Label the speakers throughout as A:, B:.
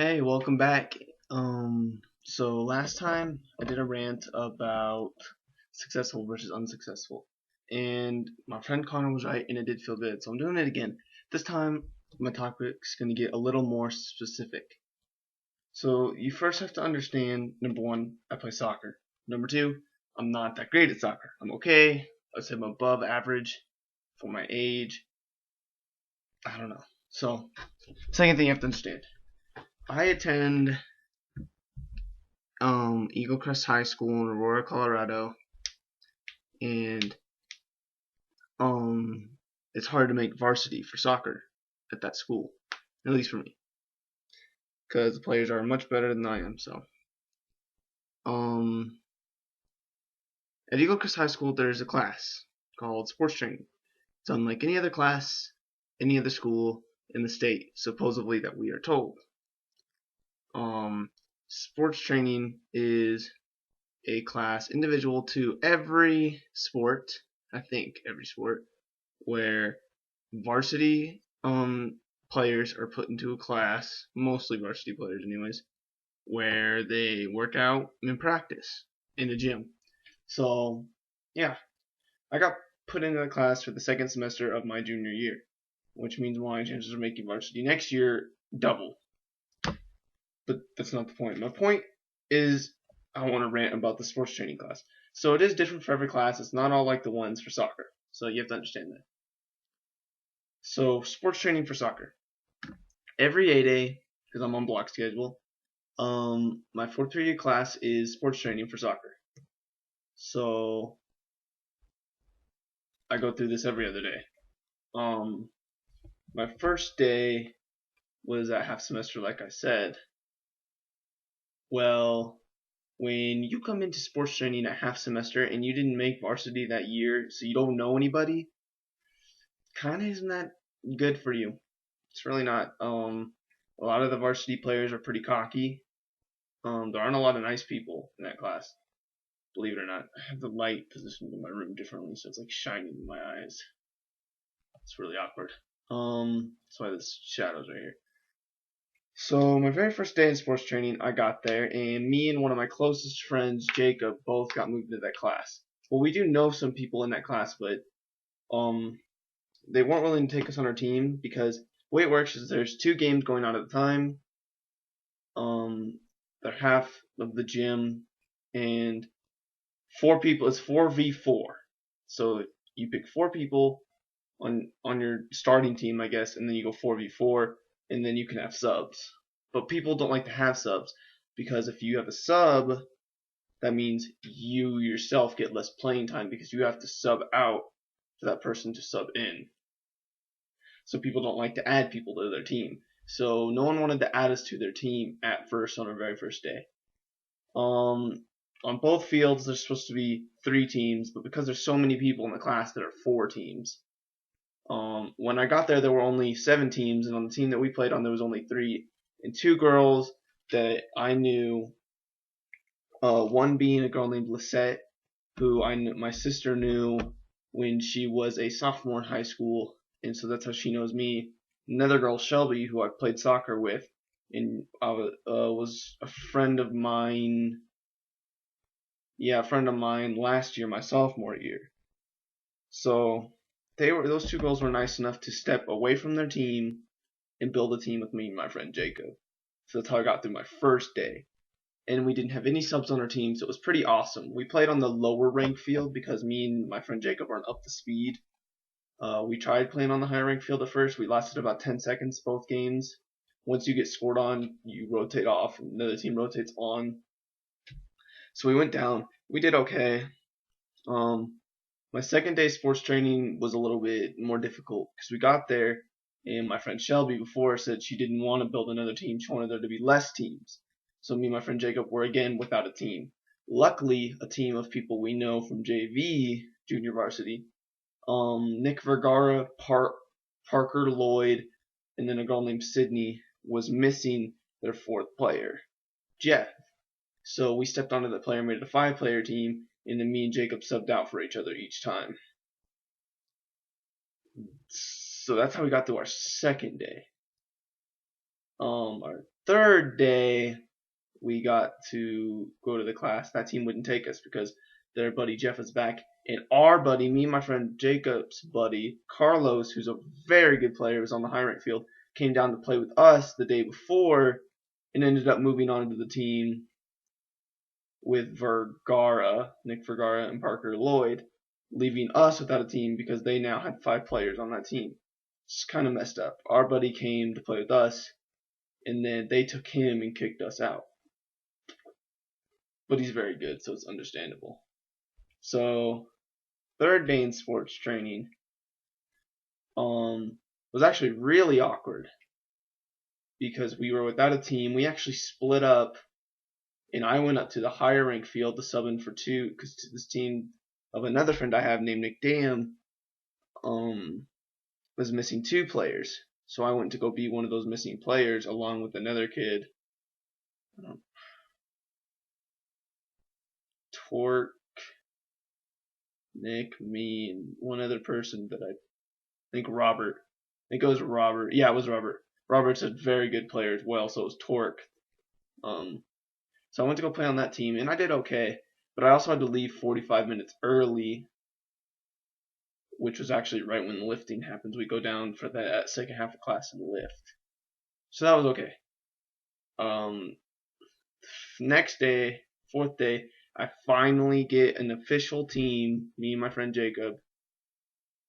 A: Hey, welcome back. So last time I did a rant about successful versus unsuccessful, and my friend Connor was right, and it did feel good. So I'm doing it again. This time my topic's gonna get a little more specific. So you first have to understand, number one, I play soccer. Number two, I'm not that great at soccer. I'm okay. I'd say I'm above average for my age. I don't know. So second thing you have to understand, I attend Eagle Crest High School in Aurora, Colorado, and um it's hard to make varsity for soccer at that school, at least for me, because the players are much better than I am. So, um, at Eagle Crest High School, there's a class called sports training. It's unlike any other class, any other school in the state, supposedly that we are told. Sports training is a class individual to every sport, I think every sport, where varsity players are put into a class, mostly varsity players anyways, where they work out and practice in the gym. So yeah, I got put into the class for the second semester of my junior year, which means my chances of making varsity next year double. But that's not the point. My point is I want to rant about the sports training class. So it is different for every class. It's not all like the ones for soccer. So you have to understand that. So sports training for soccer. Every 8A, because I'm on block schedule, my fourth period class is sports training for soccer. So I go through this every other day. Um, my first day was at half semester, like I said. Well, when you come into sports training at half semester and you didn't make varsity that year, so you don't know anybody, kind of isn't that good for you. It's really not. A lot of the varsity players are pretty cocky. There aren't a lot of nice people in that class. Believe it or not, I have the light positioned in my room differently, so it's like shining in my eyes. It's really awkward. That's why there's shadows right here. So my very first day in sports training, I got there, and me and one of my closest friends, Jacob, both got moved into that class. Well, we do know some people in that class, but um, they weren't willing to take us on our team because the way it works is there's two games going on at the time. They're half of the gym, and four people. It's 4v4. So you pick four people on your starting team, I guess, and then you go 4v4, and then you can have subs. But people don't like to have subs because if you have a sub, that means you yourself get less playing time because you have to sub out for that person to sub in. So people don't like to add people to their team. So no one wanted to add us to their team at first on our very first day. On both fields, there's supposed to be three teams, but because there's so many people in the class, there are four teams. When I got there, there were only 7 teams, and on the team that we played on, there was only 3. And 2 girls that I knew, one being a girl named Lisette, who my sister knew when she was a sophomore in high school, and so that's how she knows me. Another girl, Shelby, who I played soccer with, and was a friend of mine. Yeah, a friend of mine last year, my sophomore year. So those 2 girls were nice enough to step away from their team and build a team with me and my friend Jacob. So that's how I got through my first day. And we didn't have any subs on our team, so it was pretty awesome. We played on the lower rank field because me and my friend Jacob aren't up to speed. We tried playing on the higher rank field at first. We lasted about 10 seconds both games. Once you get scored on, you rotate off, and the other team rotates on. So we went down. We did okay. My second day sports training was a little bit more difficult because we got there and my friend Shelby before said she didn't want to build another team. She wanted there to be less teams. So me and my friend Jacob were again without a team. Luckily, a team of people we know from JV, junior varsity, Nick Vergara, Parker Lloyd, and then a girl named Sydney was missing their fourth player, Jeff. So we stepped onto the player, made it a 5-player team, and then me and Jacob subbed out for each other each time. So that's how we got through our second day. Our third day, we got to go to the class. That team wouldn't take us because their buddy Jeff was back. And our buddy, me and my friend Jacob's buddy, Carlos, who's a very good player, was on the high rank field, came down to play with us the day before and ended up moving on to the team with Nick Vergara, and Parker Lloyd, leaving us without a team because they now had 5 players on that team. It's kind of messed up. Our buddy came to play with us, and then they took him and kicked us out. But he's very good, so it's understandable. So, third day in sports training was actually really awkward because we were without a team. We actually split up, and I went up to the higher rank field to sub in for 2 because this team of another friend I have named Nick Dam was missing 2 players. So I went to go be one of those missing players along with another kid. Torque, Nick, me, and one other person that I think Robert. I think it was Robert. Yeah, it was Robert. Robert's a very good player as well, so it was Torque. So I went to go play on that team, and I did okay. But I also had to leave 45 minutes early, which was actually right when the lifting happens. We go down for that second half of class and lift. So that was okay. Next day, fourth day, I finally get an official team, me and my friend Jacob,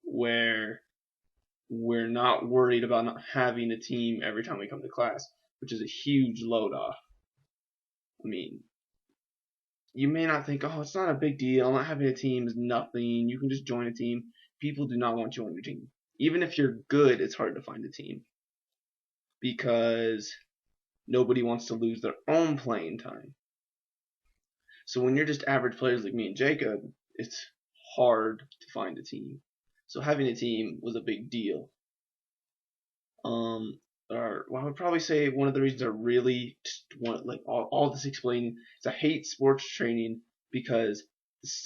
A: where we're not worried about not having a team every time we come to class, which is a huge load off. I mean, you may not think, oh, it's not a big deal. Not having a team is nothing. You can just join a team. People do not want you on your team. Even if you're good, it's hard to find a team because nobody wants to lose their own playing time. So when you're just average players like me and Jacob, it's hard to find a team. So having a team was a big deal. Or well, I would probably say one of the reasons I really want, like all this explaining, is I hate sports training because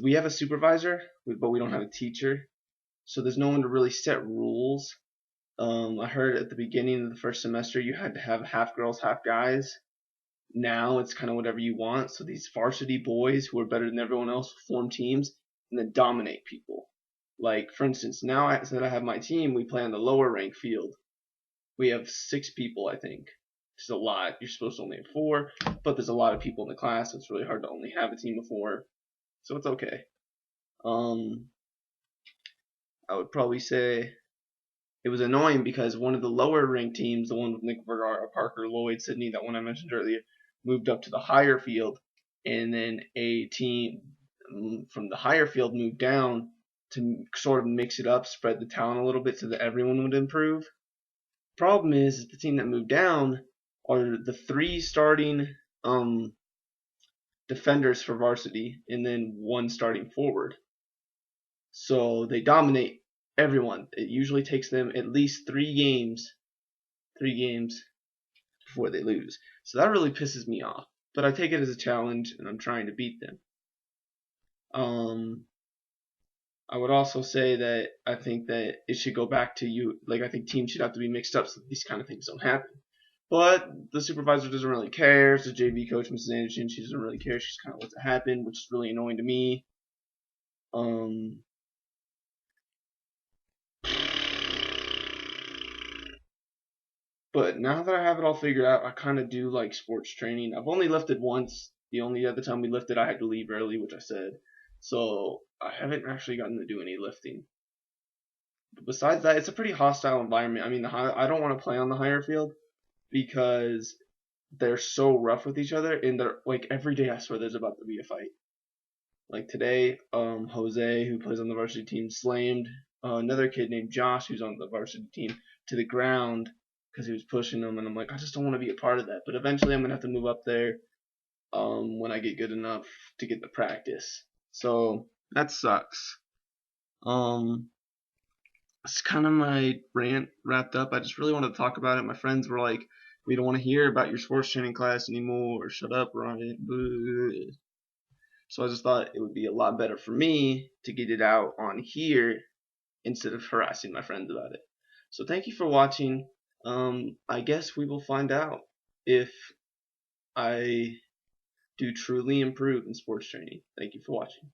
A: we have a supervisor, but we don't have a teacher. So there's no one to really set rules. I heard at the beginning of the first semester you had to have half girls, half guys. Now it's kind of whatever you want. So these varsity boys who are better than everyone else form teams and then dominate people. Like, for instance, now that I have my team, we play on the lower rank field. We have 6 people, I think. It's a lot. You're supposed to only have 4, but there's a lot of people in the class, so it's really hard to only have a team of 4. So it's okay. I would probably say it was annoying because one of the lower ranked teams, the one with Nick Vergara, Parker Lloyd, Sydney, that one I mentioned earlier, moved up to the higher field, and then a team from the higher field moved down to sort of mix it up, spread the talent a little bit so that everyone would improve. Problem is the team that moved down are the 3 starting defenders for varsity and then 1 starting forward. So they dominate everyone. It usually takes them at least 3 games before they lose. So that really pisses me off. But I take it as a challenge and I'm trying to beat them. I would also say that I think that it should go back to you. Like, I think teams should have to be mixed up so that these kind of things don't happen. But the supervisor doesn't really care. So JV coach, Mrs. Anderson, she doesn't really care. She just kind of lets it happen, which is really annoying to me. But now that I have it all figured out, I kind of do like sports training. I've only lifted once. The only other time we lifted, I had to leave early, which I said. So I haven't actually gotten to do any lifting. But besides that, it's a pretty hostile environment. I mean, I don't want to play on the higher field because they're so rough with each other, and they're like every day I swear there's about to be a fight. Like today, Jose, who plays on the varsity team, slammed another kid named Josh, who's on the varsity team, to the ground because he was pushing him, and I'm like, I just don't want to be a part of that. But eventually, I'm gonna have to move up there when I get good enough to get the practice. So that sucks. It's kind of my rant wrapped up. I just really wanted to talk about it. My friends were like, we don't want to hear about your sports training class anymore. Shut up, Ryan. Blah. So I just thought it would be a lot better for me to get it out on here instead of harassing my friends about it. So thank you for watching. I guess we will find out if I do truly improve in sports training. Thank you for watching.